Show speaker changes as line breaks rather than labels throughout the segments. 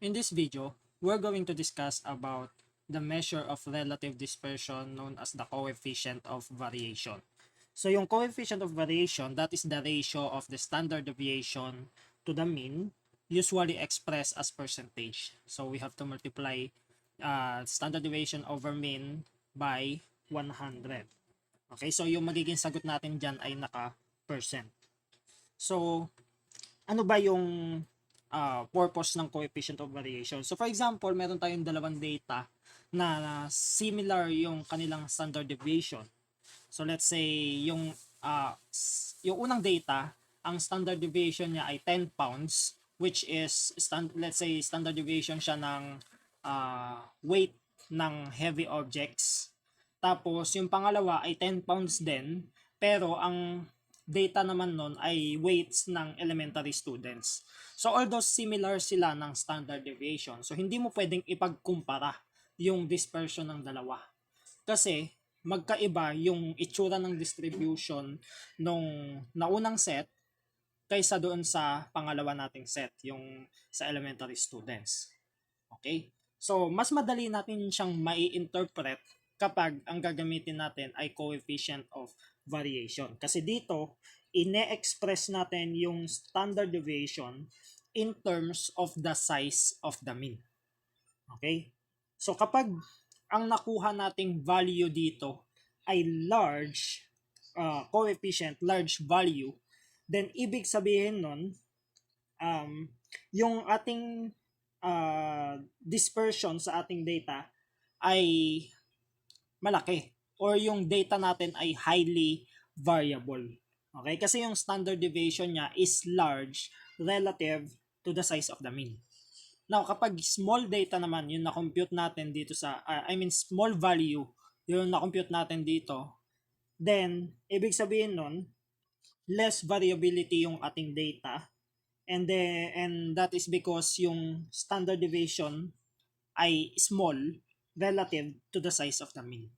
In this video, we're going to discuss about the measure of relative dispersion known as the coefficient of variation. So yung coefficient of variation, that is the ratio of the standard deviation to the mean, usually expressed as percentage. So we have to multiply standard deviation over mean by 100. Okay, so yung magiging sagot natin dyan ay naka-percent. So, ano ba yung purpose ng coefficient of variation? So for example, meron tayong dalawang data na similar yung kanilang standard deviation. So let's say yung unang data, ang standard deviation niya ay 10 pounds, which is let's say standard deviation siya ng weight ng heavy objects. Tapos yung pangalawa ay 10 pounds din, pero ang data naman nun ay weights ng elementary students. So although similar sila ng standard deviation, so hindi mo pwedeng ipagkumpara yung dispersion ng dalawa. Kasi magkaiba yung itsura ng distribution nung naunang set kaysa doon sa pangalawa nating set, yung sa elementary students. Okay? So mas madali natin siyang mai-interpret kapag ang gagamitin natin ay coefficient of variation. Kasi dito, ine-express natin yung standard deviation in terms of the size of the mean. Okay? So kapag ang nakuha nating value dito ay large coefficient, large value, then ibig sabihin nun, yung ating dispersion sa ating data ay malaki or yung data natin ay highly variable. Okay? Kasi yung standard deviation niya is large relative to the size of the mean. Now, kapag small data naman, yung na-compute natin dito sa, small value, yung na-compute natin dito, then, ibig sabihin nun, less variability yung ating data, and that is because yung standard deviation ay small relative to the size of the mean.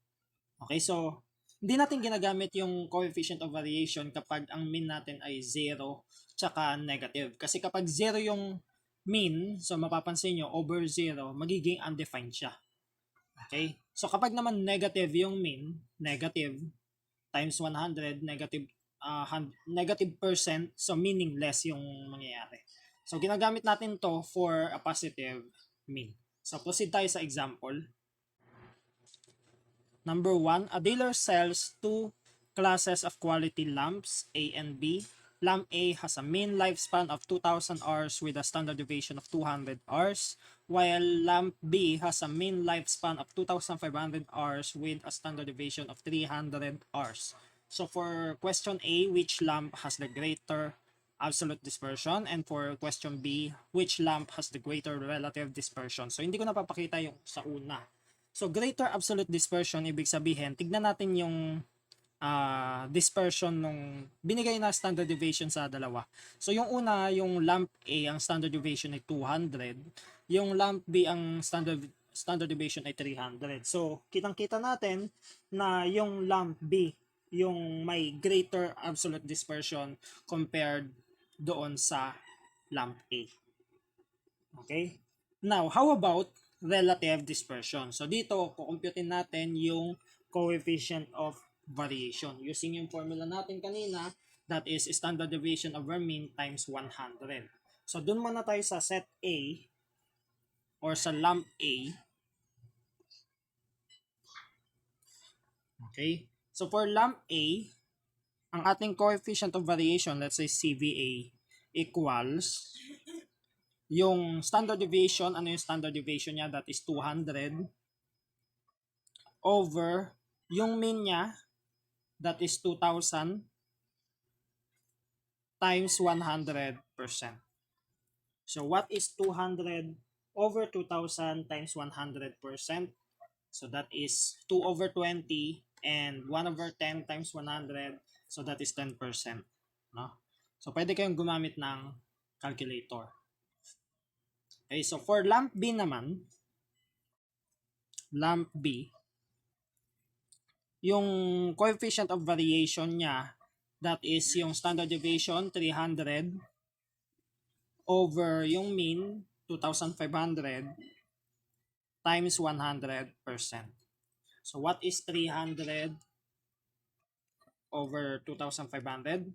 Okay, so hindi natin ginagamit yung coefficient of variation kapag ang mean natin ay 0 tsaka negative. Kasi kapag 0 yung mean, so mapapansin nyo, over 0, magiging undefined siya. Okay, so kapag naman negative yung mean, negative times 100, negative percent, so meaningless yung mangyayari. So ginagamit natin to for a positive mean. So proceed tayo sa example. Number 1, a dealer sells two classes of quality lamps, A and B. Lamp A has a mean lifespan of 2,000 hours with a standard deviation of 200 hours, while lamp B has a mean lifespan of 2,500 hours with a standard deviation of 300 hours. So for question A, which lamp has the greater absolute dispersion? And for question B, which lamp has the greater relative dispersion? So hindi ko napapakita yung sa una. So greater absolute dispersion, ibig sabihin, tignan natin yung dispersion nung binigay na standard deviation sa dalawa. So yung una, yung lamp A, ang standard deviation ay 200. Yung lamp B, ang standard deviation ay 300. So kitang-kita natin na yung lamp B, yung may greater absolute dispersion compared doon sa lamp A. Okay? Now, how about relative dispersion? So dito, kukumputin natin yung coefficient of variation using yung formula natin kanina, that is standard deviation over mean times 100. So dun muna tayo sa set A or sa lamp A. Okay? So for lamp A, ang ating coefficient of variation, let's say CVA, equals yung standard deviation, ano yung standard deviation niya? That is 200 over yung mean niya, that is 2,000 times 100%. So what is 200 over 2,000 times 100%? So that is 2 over 20 and 1 over 10 times 100. So that is 10%. No? So pwede kayong gumamit ng calculator. Okay, so for lamp B naman, lamp B, yung coefficient of variation niya, that is yung standard deviation 300 over yung mean 2,500 times 100%. So what is 300 over 2,500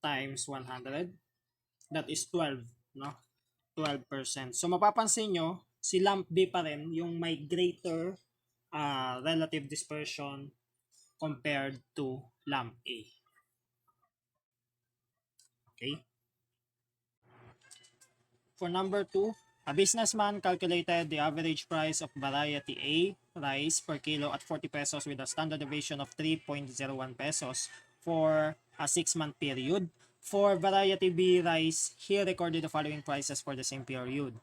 times 100? That is 12, no? 12%. So mapapansin nyo, si lump B pa rin yung may greater relative dispersion compared to lump A. Okay? For number 2, a businessman calculated the average price of variety A rice per kilo at 40 pesos with a standard deviation of 3.01 pesos for a 6-month period. For variety B rice, he recorded the following prices for the same period: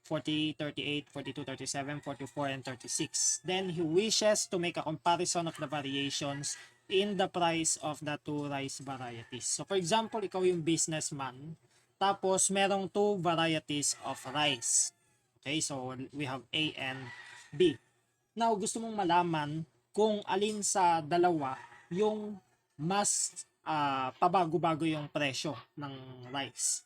40, 38, 42, 37, 44, and 36. Then he wishes to make a comparison of the variations in the price of the two rice varieties. So for example, ikaw yung businessman, tapos merong two varieties of rice. Okay, so we have A and B. Now, gusto mong malaman kung alin sa dalawa yung mas pabago-bago yung presyo ng rice.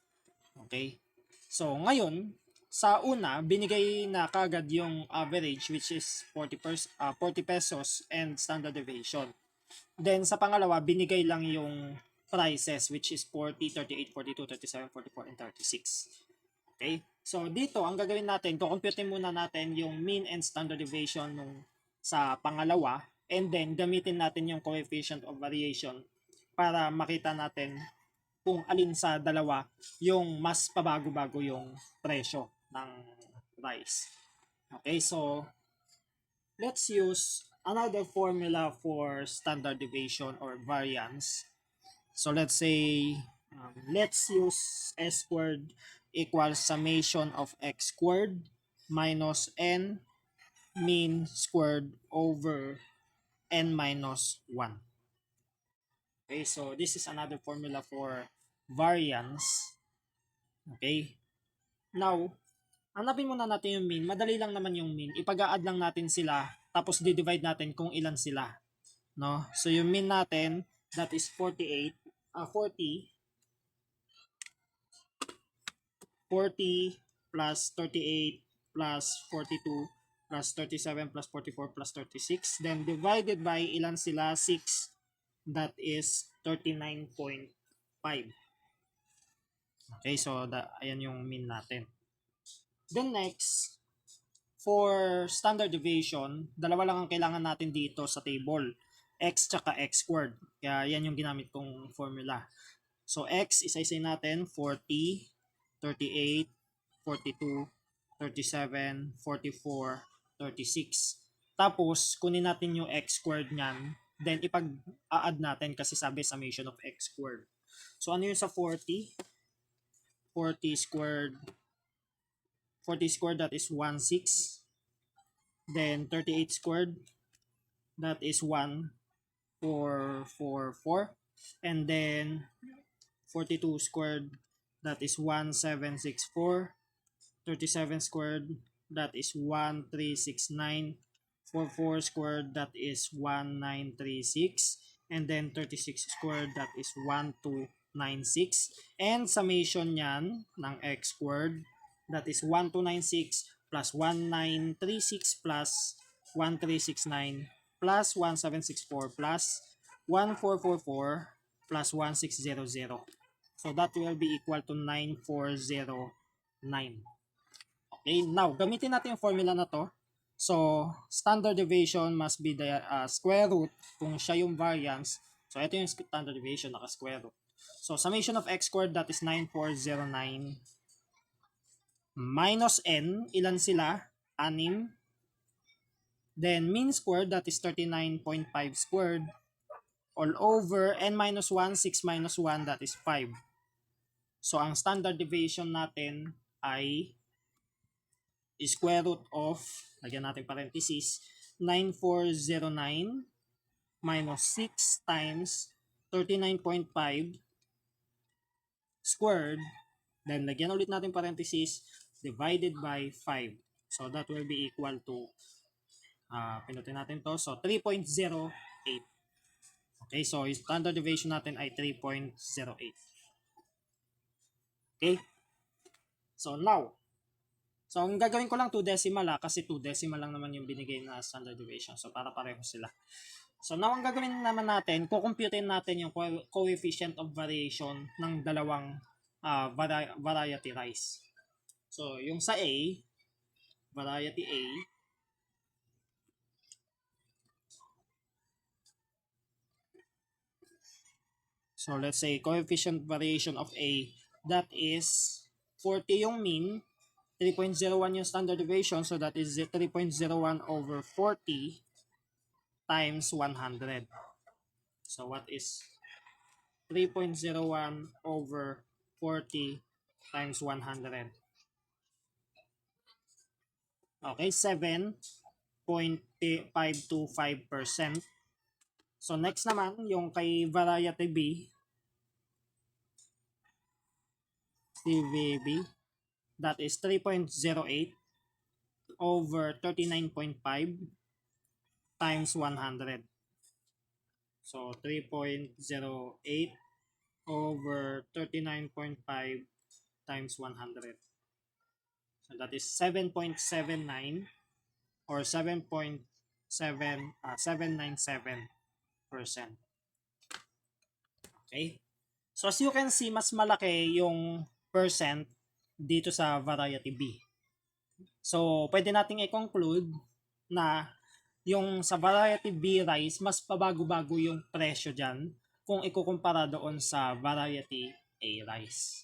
Okay? So, ngayon, sa una, binigay na kagad yung average which is 40 pesos and standard deviation. Then, sa pangalawa, binigay lang yung prices which is 40, 38, 42, 37, 44, and 36. Okay? So, dito, ang gagawin natin, kukumputin muna natin yung mean and standard deviation nung sa pangalawa, and then gamitin natin yung coefficient of variation para makita natin kung alin sa dalawa yung mas pabago-bago yung presyo ng rice. Okay, so let's use another formula for standard deviation or variance. So let's say, let's use S squared equals summation of x squared minus n mean squared over n minus 1. Okay, so this is another formula for variance. Okay, now, hanapin muna natin yung mean. Madali lang naman yung mean. Ipag-a-add lang natin sila, tapos di-divide natin kung ilan sila. No? So yung mean natin, that is 40 plus 38 plus 42 plus 37 plus 44 plus 36. Then divided by ilan sila? 6. That is 39.5. Okay, so ayan yung mean natin. Then next, for standard deviation, dalawa lang ang kailangan natin dito sa table. X tsaka x squared. Kaya yan yung ginamit kong formula. So x, isa-isay natin, 40, 38, 42, 37, 44, 36. Tapos, kunin natin yung x squared niyan. Then, ipag-a-add natin kasi sabi summation of x squared. So, ano yung sa 40? 40 squared, that is 1/6. Then 38 squared, that is 1,444. And then 42 squared, that is 1,764. 37 squared, that is 1,369. 44 squared, that is 1,936. And then 36 squared, that is 1,296. And summation niyan ng x squared, that is 1,296 plus 1,936 plus 1,369 plus 1,764 plus 1,444 plus 1,600. So that will be equal to 9,409. Okay, now gamitin natin yung formula na to. So, standard deviation must be the square root kung siya yung variance. So, ito yung standard deviation, naka-square root. So, summation of x squared, that is 9,409 minus n, ilan sila? 6. Then, mean squared, that is 39.5 squared, all over n minus 1, 6 minus 1, that is 5. So, ang standard deviation natin ay square root of, lagyan natin parenthesis, 9,409 minus 6 times 39.5 squared, then lagyan ulit natin parenthesis, divided by 5. So that will be equal to, pinutin natin to, so 3.08. Okay, so yung standard deviation natin ay 3.08. Okay, so now, So, ang gagawin ko lang 2 decimal kasi 2 decimal lang naman yung binigay na standard deviation. So, para pareho sila. So, now ang gagawin naman natin, kukumputin natin yung coefficient of variation ng dalawang variety rice. So, yung sa A, variety A, so let's say coefficient variation of A, that is 40 yung mean, 3.01 yung standard deviation, so that is 3.01 over 40 times 100. So what is 3.01 over 40 times 100? Okay, 7.525%. So next naman, yung kay variety B, CVB, that is 3.08 over 39.5 times 100. So 3.08 over 39.5 times 100. So that is 7.79 or 7.797%. Okay? So as you can see, mas malaki yung percent dito sa variety B. So pwede nating i-conclude na yung sa variety B rice, mas pabago-bago yung presyo dyan kung ikukumpara doon sa variety A rice.